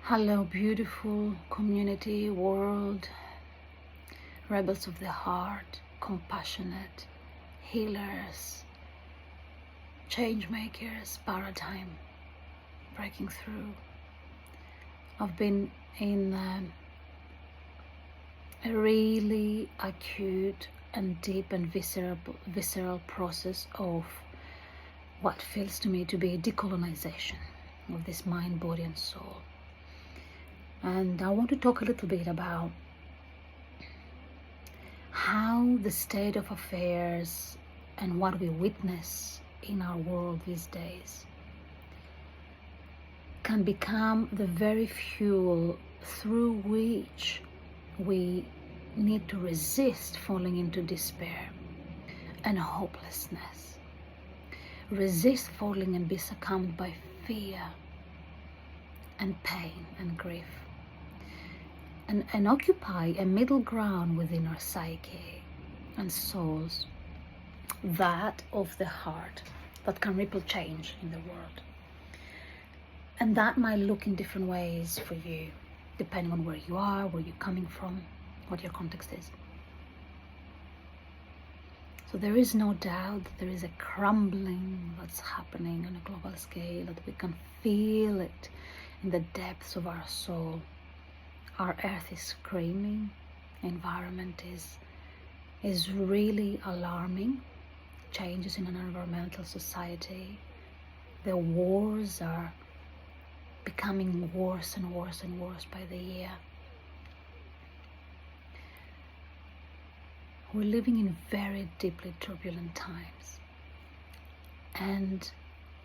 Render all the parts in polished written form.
Hello, beautiful community, world, rebels of the heart, compassionate, healers, change makers, paradigm breaking through. I've been in a really acute and deep and visceral process of what feels to me to be a decolonization of this mind, body and soul. And I want to talk a little bit about how the state of affairs and what we witness in our world these days can become the very fuel through which we need to resist falling into despair and hopelessness. Resist falling and be succumbed by fear and pain and grief. And occupy a middle ground within our psyche and souls, that of the heart, that can ripple change in the world. And that might look in different ways for you, depending on where you are, where you're coming from, what your context is. So there is no doubt that there is a crumbling that's happening on a global scale, that we can feel it in the depths of our soul. Our earth is screaming, environment is really alarming, changes in an environmental society. The wars are becoming worse and worse and worse by the year. We're living in very deeply turbulent times. And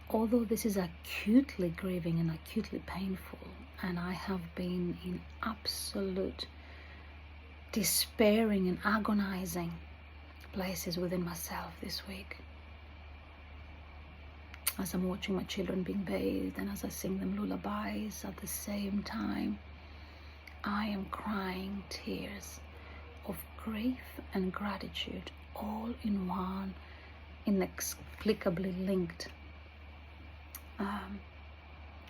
although this is acutely grieving and acutely painful, and I have been in absolute despairing and agonizing places within myself this week, as I'm watching my children being bathed and as I sing them lullabies at the same time, I am crying tears of grief and gratitude all in one inexplicably linked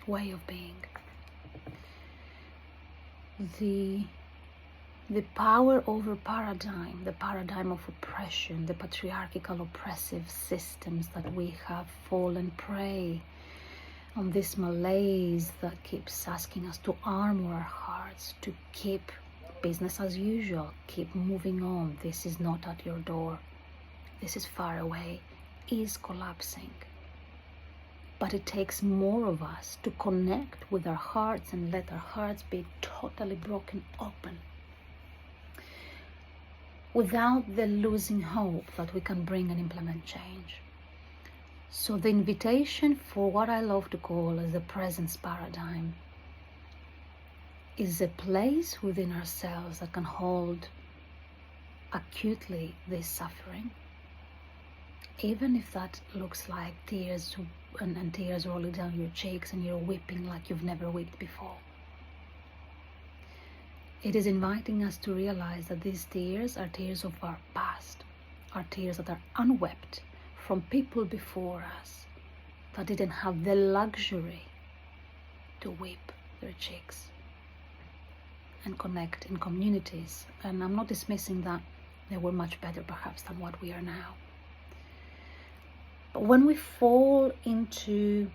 way of being. The power over paradigm, the paradigm of oppression, the patriarchal oppressive systems that we have fallen prey on, this malaise that keeps asking us to armor our hearts, to keep business as usual, keep moving on, this is not at your door, this is far away, is collapsing. But it takes more of us to connect with our hearts and let our hearts be totally broken open, without the losing hope that we can bring and implement change. So the invitation for what I love to call as the presence paradigm is a place within ourselves that can hold acutely this suffering, even if that looks like tears and tears rolling down your cheeks and you're weeping like you've never wept before. It is inviting us to realize that these tears are tears of our past, are tears that are unwept from people before us that didn't have the luxury to weep their cheeks and connect in communities. And I'm not dismissing that they were much better perhaps than what we are now. But when we fall into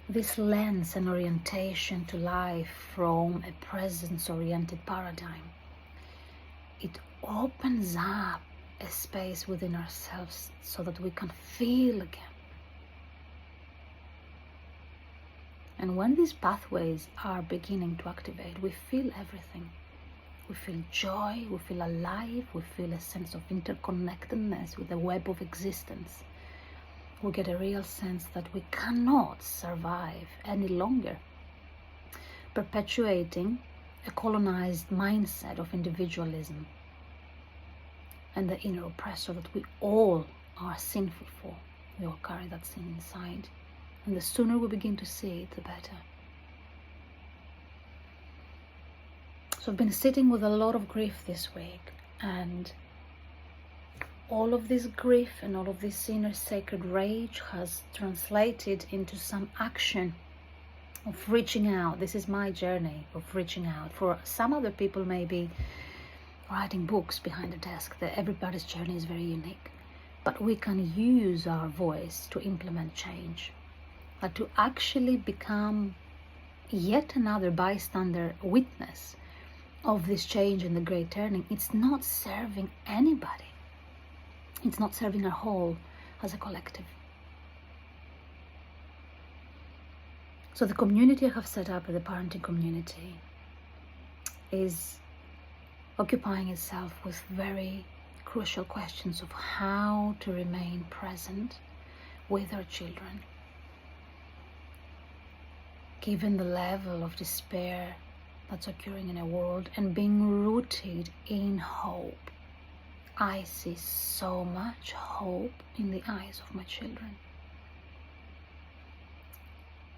this lens and orientation to life from a presence-oriented paradigm, it opens up a space within ourselves so that we can feel again. And when these pathways are beginning to activate, we feel everything. We feel joy, we feel alive, we feel a sense of interconnectedness with the web of existence. We get a real sense that we cannot survive any longer perpetuating a colonized mindset of individualism and the inner oppressor that we all are sinful for. We all carry that sin inside. And the sooner we begin to see it, the better. So I've been sitting with a lot of grief this week, and all of this grief and all of this inner sacred rage has translated into some action of reaching out. This is my journey of reaching out. For some other people, maybe writing books behind the desk. That everybody's journey is very unique. But we can use our voice to implement change, but to actually become yet another bystander witness of this change and the great turning. It's not serving anybody. It's not serving our whole as a collective. So the community I have set up, the parenting community, is occupying itself with very crucial questions of how to remain present with our children, given the level of despair that's occurring in our world, and being rooted in hope. I see so much hope in the eyes of my children.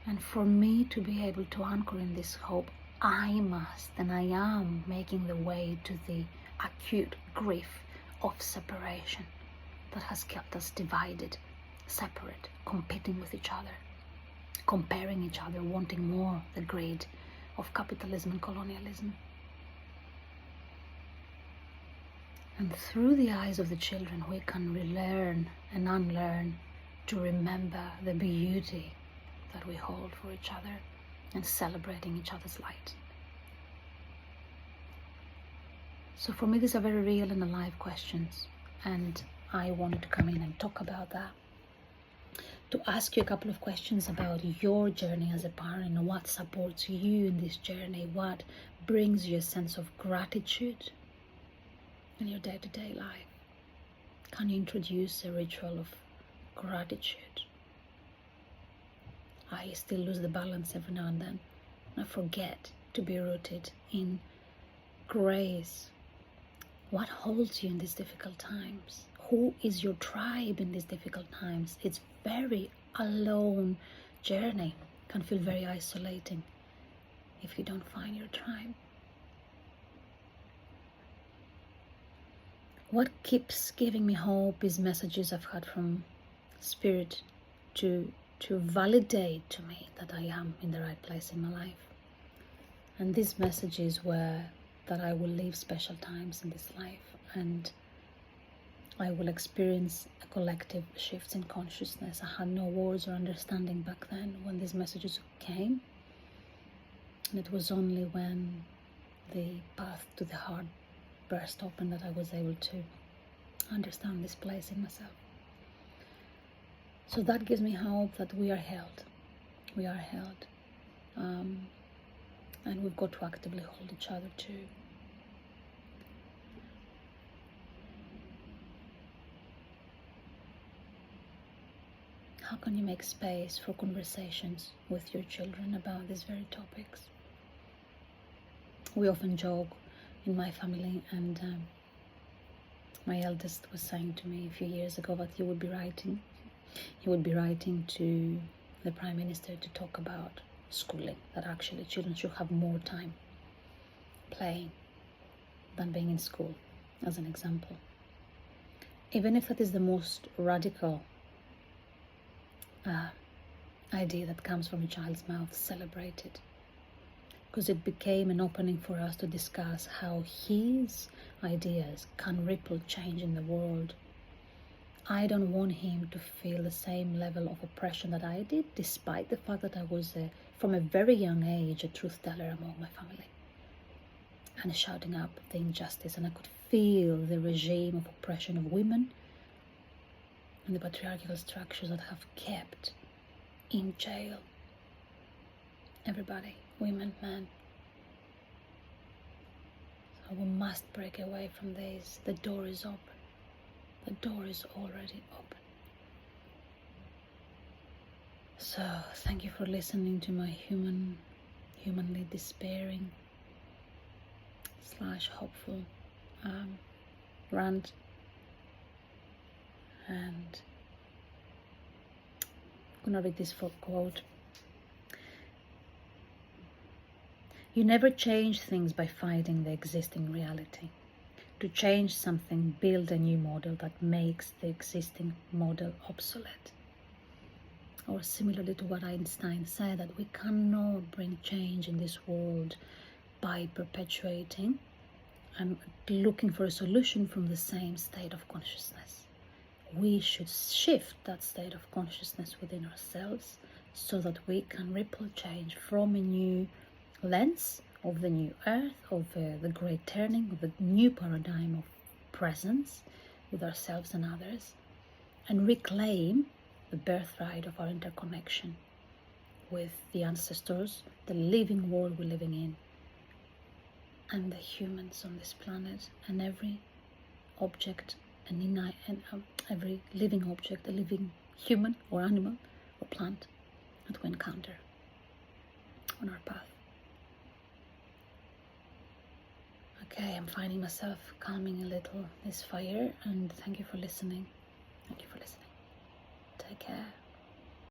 And for me to be able to anchor in this hope, I must, and I am making the way to the acute grief of separation that has kept us divided, separate, competing with each other, comparing each other, wanting more, the greed of capitalism and colonialism. And through the eyes of the children, we can relearn and unlearn to remember the beauty that we hold for each other and celebrating each other's light. So for me, these are very real and alive questions, and I wanted to come in and talk about that, to ask you a couple of questions about your journey as a parent and what supports you in this journey, what brings you a sense of gratitude in your day-to-day life. Can you introduce a ritual of gratitude? I still lose the balance every now and then. I forget to be rooted in grace. What holds you in these difficult times? Who is your tribe in these difficult times? It's very alone journey. Can feel very isolating if you don't find your tribe. What keeps giving me hope is messages I've had from Spirit to validate to me that I am in the right place in my life. And these messages were that I will live special times in this life, and I will experience a collective shift in consciousness. I had no words or understanding back then when these messages came, and it was only when the path to the heart burst open that I was able to understand this place in myself. So that gives me hope that we are held. We are held. And we've got to actively hold each other too. How can you make space for conversations with your children about these very topics? We often joke in my family, and my eldest was saying to me a few years ago that he would be writing to the Prime Minister to talk about schooling, that actually children should have more time playing than being in school, as an example. Even if that is the most radical idea that comes from a child's mouth, celebrate it, because it became an opening for us to discuss how his ideas can ripple change in the world. I don't want him to feel the same level of oppression that I did, despite the fact that I was, from a very young age, a truth teller among my family, and shouting up the injustice. And I could feel the regime of oppression of women and the patriarchal structures that have kept in jail everybody, women, men. So we must break away from this. The door is open. The door is already open. So thank you for listening to my humanly despairing / hopeful rant. And I'm gonna read this full quote. You never change things by fighting the existing reality. To change something, build a new model that makes the existing model obsolete. or similarly to what Einstein said, that we cannot bring change in this world by perpetuating and looking for a solution from the same state of consciousness. We should shift that state of consciousness within ourselves so that we can ripple change from a new lens of the new earth, of the great turning, of the new paradigm of presence with ourselves and others, and reclaim the birthright of our interconnection with the ancestors, the living world we're living in, and the humans on this planet, and every object and every living object, a living human or animal or plant that we encounter on our path. Okay, I'm finding myself calming a little this fire, and thank you for listening. Thank you for listening. Take care.